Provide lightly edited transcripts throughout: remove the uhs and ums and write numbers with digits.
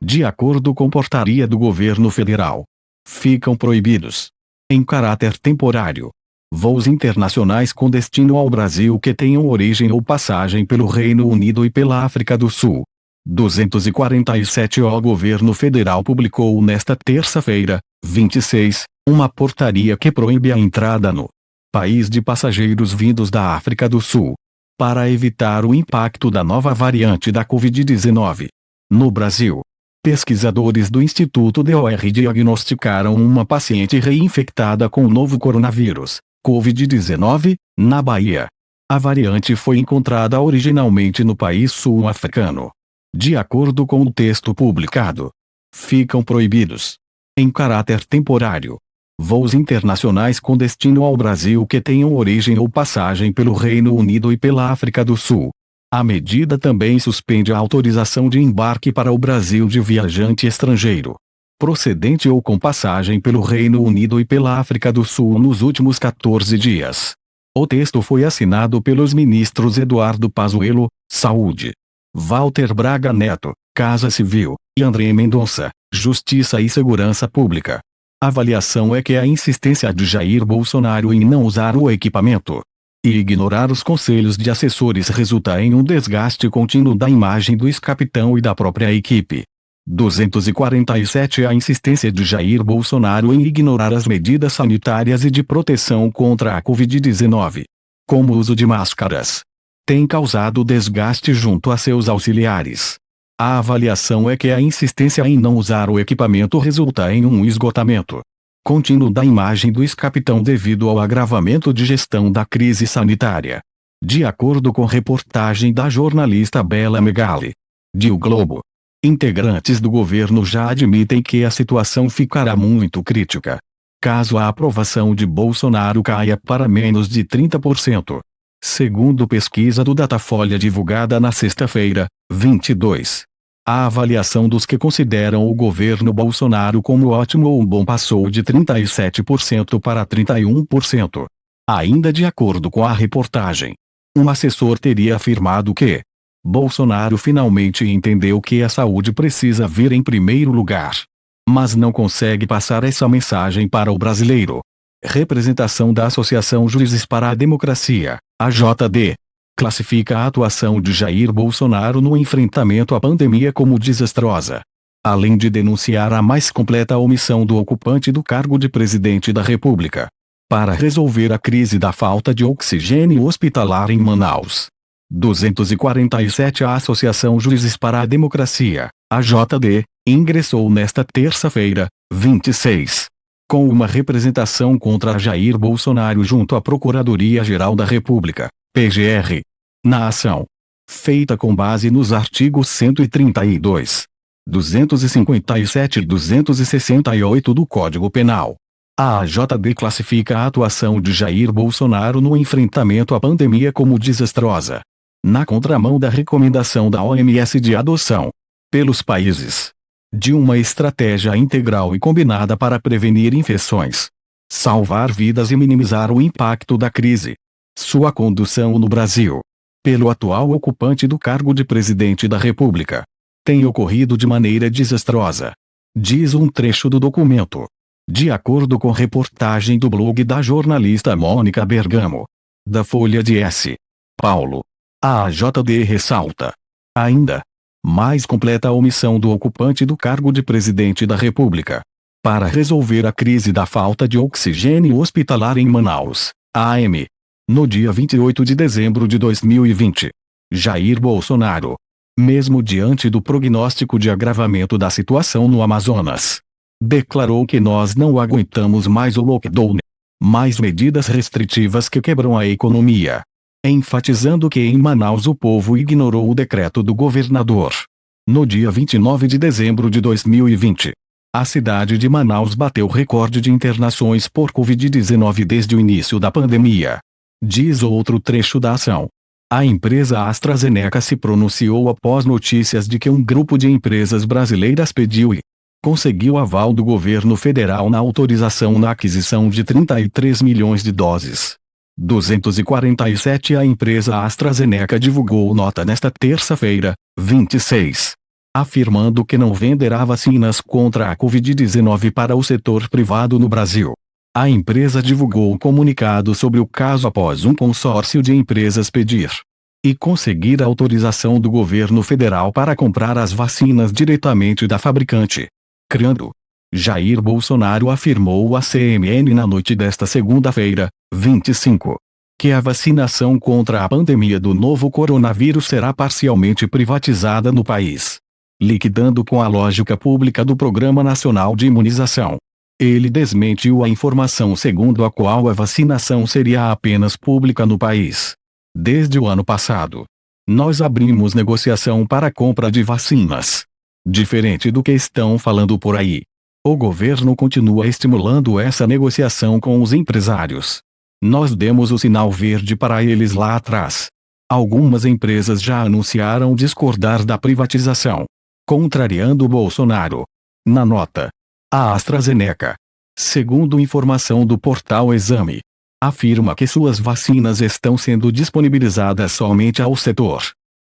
De acordo com portaria do governo federal, ficam proibidos, em caráter temporário, voos internacionais com destino ao Brasil que tenham origem ou passagem pelo Reino Unido e pela África do Sul. 247. O governo federal publicou nesta terça-feira, 26, uma portaria que proíbe a entrada no país de passageiros vindos da África do Sul, para evitar o impacto da nova variante da Covid-19. No Brasil, pesquisadores do Instituto DOR diagnosticaram uma paciente reinfectada com o novo coronavírus, Covid-19, na Bahia. A variante foi encontrada originalmente no país sul-africano. De acordo com o texto publicado, ficam proibidos, em caráter temporário, voos internacionais com destino ao Brasil que tenham origem ou passagem pelo Reino Unido e pela África do Sul. A medida também suspende a autorização de embarque para o Brasil de viajante estrangeiro, procedente ou com passagem pelo Reino Unido e pela África do Sul nos últimos 14 dias. O texto foi assinado pelos ministros Eduardo Pazuello, Saúde, Walter Braga Neto, Casa Civil, e André Mendonça, Justiça e Segurança Pública. A avaliação é que a insistência de Jair Bolsonaro em não usar o equipamento e ignorar os conselhos de assessores resulta em um desgaste contínuo da imagem do ex-capitão e da própria equipe. 247. A insistência de Jair Bolsonaro em ignorar as medidas sanitárias e de proteção contra a Covid-19, como o uso de máscaras, tem causado desgaste junto a seus auxiliares. A avaliação é que a insistência em não usar o equipamento resulta em um esgotamento contínuo da imagem do ex-capitão devido ao agravamento de gestão da crise sanitária. De acordo com reportagem da jornalista Bela Megali, de O Globo, integrantes do governo já admitem que a situação ficará muito crítica caso a aprovação de Bolsonaro caia para menos de 30%. Segundo pesquisa do Datafolha divulgada na sexta-feira, 22. A avaliação dos que consideram o governo Bolsonaro como ótimo ou bom passou de 37% para 31%. Ainda de acordo com a reportagem, um assessor teria afirmado que Bolsonaro finalmente entendeu que a saúde precisa vir em primeiro lugar, mas não consegue passar essa mensagem para o brasileiro. Representação da Associação Juízes para a Democracia, AJD, classifica a atuação de Jair Bolsonaro no enfrentamento à pandemia como desastrosa, além de denunciar a mais completa omissão do ocupante do cargo de presidente da República para resolver a crise da falta de oxigênio hospitalar em Manaus. 247. A Associação Juízes para a Democracia, AJD, ingressou nesta terça-feira, 26, com uma representação contra Jair Bolsonaro junto à Procuradoria-Geral da República, PGR. Na ação, feita com base nos artigos 132, 257 e 268 do Código Penal, a AJD classifica a atuação de Jair Bolsonaro no enfrentamento à pandemia como desastrosa, na contramão da recomendação da OMS de adoção, pelos países, de uma estratégia integral e combinada para prevenir infecções, salvar vidas e minimizar o impacto da crise. Sua condução no Brasil, pelo atual ocupante do cargo de presidente da República, tem ocorrido de maneira desastrosa, diz um trecho do documento. De acordo com reportagem do blog da jornalista Mônica Bergamo, da Folha de S. Paulo, a AJD ressalta ainda mais completa a omissão do ocupante do cargo de presidente da República para resolver a crise da falta de oxigênio hospitalar em Manaus, AM. No dia 28 de dezembro de 2020, Jair Bolsonaro, mesmo diante do prognóstico de agravamento da situação no Amazonas, declarou que nós não aguentamos mais o lockdown, mais medidas restritivas que quebram a economia, enfatizando que em Manaus o povo ignorou o decreto do governador. No dia 29 de dezembro de 2020, a cidade de Manaus bateu recorde de internações por Covid-19 desde o início da pandemia. Diz outro trecho da ação. A empresa AstraZeneca se pronunciou após notícias de que um grupo de empresas brasileiras pediu e conseguiu aval do governo federal na autorização na aquisição de 33 milhões de doses 247 A empresa AstraZeneca divulgou nota nesta terça-feira, 26, afirmando que não venderá vacinas contra a Covid-19 para o setor privado no Brasil. A empresa divulgou um comunicado sobre o caso após um consórcio de empresas pedir e conseguir a autorização do governo federal para comprar as vacinas diretamente da fabricante. Criando. Jair Bolsonaro afirmou à CNN na noite desta segunda-feira, 25, que a vacinação contra a pandemia do novo coronavírus será parcialmente privatizada no país, liquidando com a lógica pública do Programa Nacional de Imunização. Ele desmentiu a informação segundo a qual a vacinação seria apenas pública no país. Desde o ano passado, nós abrimos negociação para a compra de vacinas. Diferente do que estão falando por aí, o governo continua estimulando essa negociação com os empresários. Nós demos o sinal verde para eles lá atrás. Algumas empresas já anunciaram discordar da privatização, contrariando Bolsonaro. Na nota, a AstraZeneca, segundo informação do portal Exame, afirma que suas vacinas estão sendo disponibilizadas somente ao setor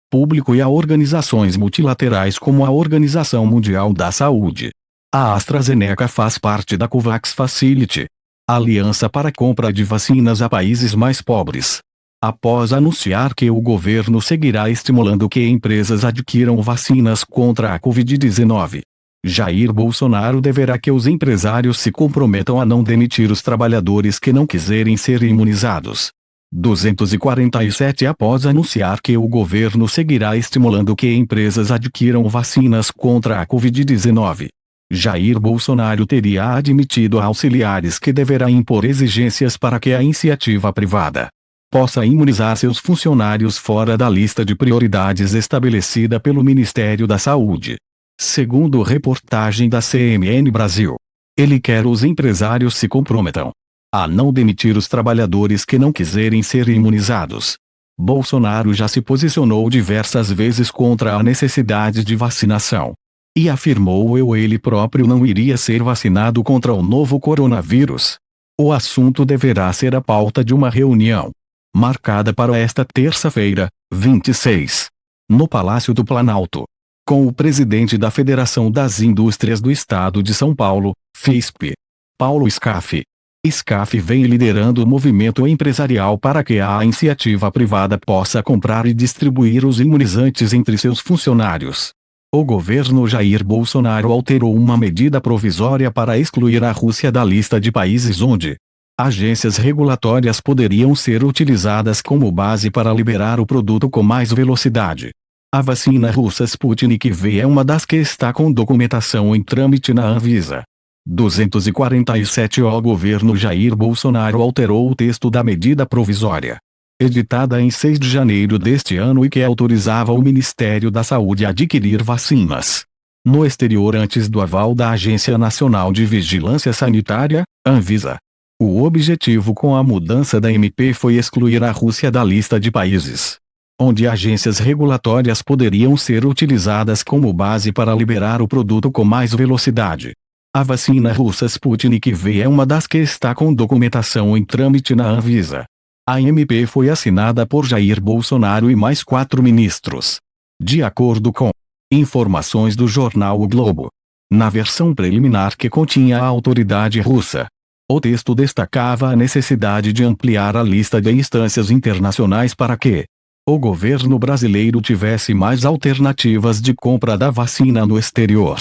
público e a organizações multilaterais como a Organização Mundial da Saúde. A AstraZeneca faz parte da COVAX Facility, aliança para a compra de vacinas a países mais pobres. Após anunciar que o governo seguirá estimulando que empresas adquiram vacinas contra a Covid-19, Jair Bolsonaro deverá que os empresários se comprometam a não demitir os trabalhadores que não quiserem ser imunizados. 247 Após anunciar que o governo seguirá estimulando que empresas adquiram vacinas contra a Covid-19, Jair Bolsonaro teria admitido a auxiliares que deverá impor exigências para que a iniciativa privada possa imunizar seus funcionários fora da lista de prioridades estabelecida pelo Ministério da Saúde. Segundo reportagem da CNN Brasil, ele quer os empresários se comprometam a não demitir os trabalhadores que não quiserem ser imunizados. Bolsonaro já se posicionou diversas vezes contra a necessidade de vacinação e afirmou ele próprio não iria ser vacinado contra o novo coronavírus. O assunto deverá ser a pauta de uma reunião marcada para esta terça-feira, 26, no Palácio do Planalto, com o presidente da Federação das Indústrias do Estado de São Paulo, FISP, Paulo Scaff. Scaff vem liderando o movimento empresarial para que a iniciativa privada possa comprar e distribuir os imunizantes entre seus funcionários. O governo Jair Bolsonaro alterou uma medida provisória para excluir a Rússia da lista de países onde agências regulatórias poderiam ser utilizadas como base para liberar o produto com mais velocidade. A vacina russa Sputnik V é uma das que está com documentação em trâmite na Anvisa. 247 O governo Jair Bolsonaro alterou o texto da medida provisória, editada em 6 de janeiro deste ano e que autorizava o Ministério da Saúde a adquirir vacinas no exterior antes do aval da Agência Nacional de Vigilância Sanitária, Anvisa. O objetivo com a mudança da MP foi excluir a Rússia da lista de países onde agências regulatórias poderiam ser utilizadas como base para liberar o produto com mais velocidade. A vacina russa Sputnik V é uma das que está com documentação em trâmite na Anvisa. A MP foi assinada por Jair Bolsonaro e mais 4 ministros. De acordo com informações do jornal O Globo, na versão preliminar que continha a autoridade russa, o texto destacava a necessidade de ampliar a lista de instâncias internacionais para que o governo brasileiro tivesse mais alternativas de compra da vacina no exterior.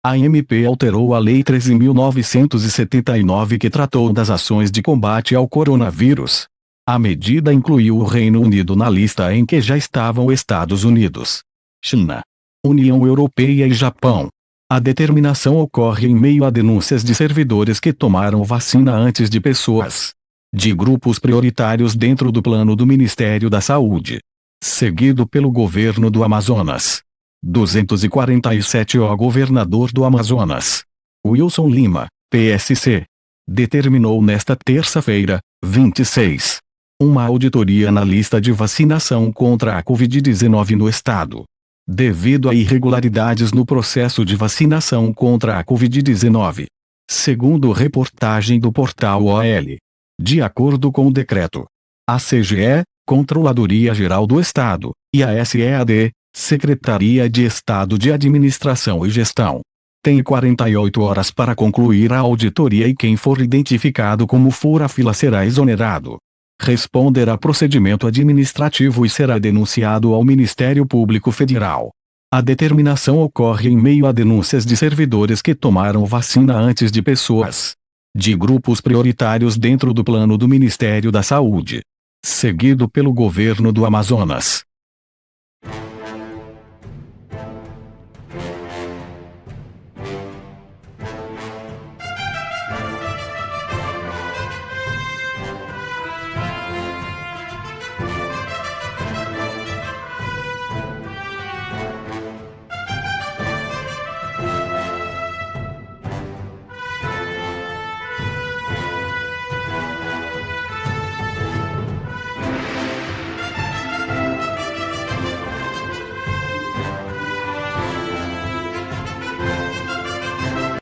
A MP alterou a Lei 13.979 que tratou das ações de combate ao coronavírus. A medida incluiu o Reino Unido na lista em que já estavam Estados Unidos, China, União Europeia e Japão. A determinação ocorre em meio a denúncias de servidores que tomaram vacina antes de pessoas de grupos prioritários dentro do plano do Ministério da Saúde, seguido pelo governo do Amazonas. 247 O governador do Amazonas, Wilson Lima, PSC, determinou nesta terça-feira, 26, uma auditoria na lista de vacinação contra a Covid-19 no estado, devido a irregularidades no processo de vacinação contra a Covid-19. Segundo reportagem do portal OL, de acordo com o decreto a CGE, Controladoria Geral do Estado, e a SEAD, Secretaria de Estado de Administração e Gestão. Tem 48 horas para concluir a auditoria e quem for identificado como fura-fila será exonerado. Responderá procedimento administrativo e será denunciado ao Ministério Público Federal. A determinação ocorre em meio a denúncias de servidores que tomaram vacina antes de pessoas de grupos prioritários dentro do plano do Ministério da Saúde, seguido pelo governo do Amazonas.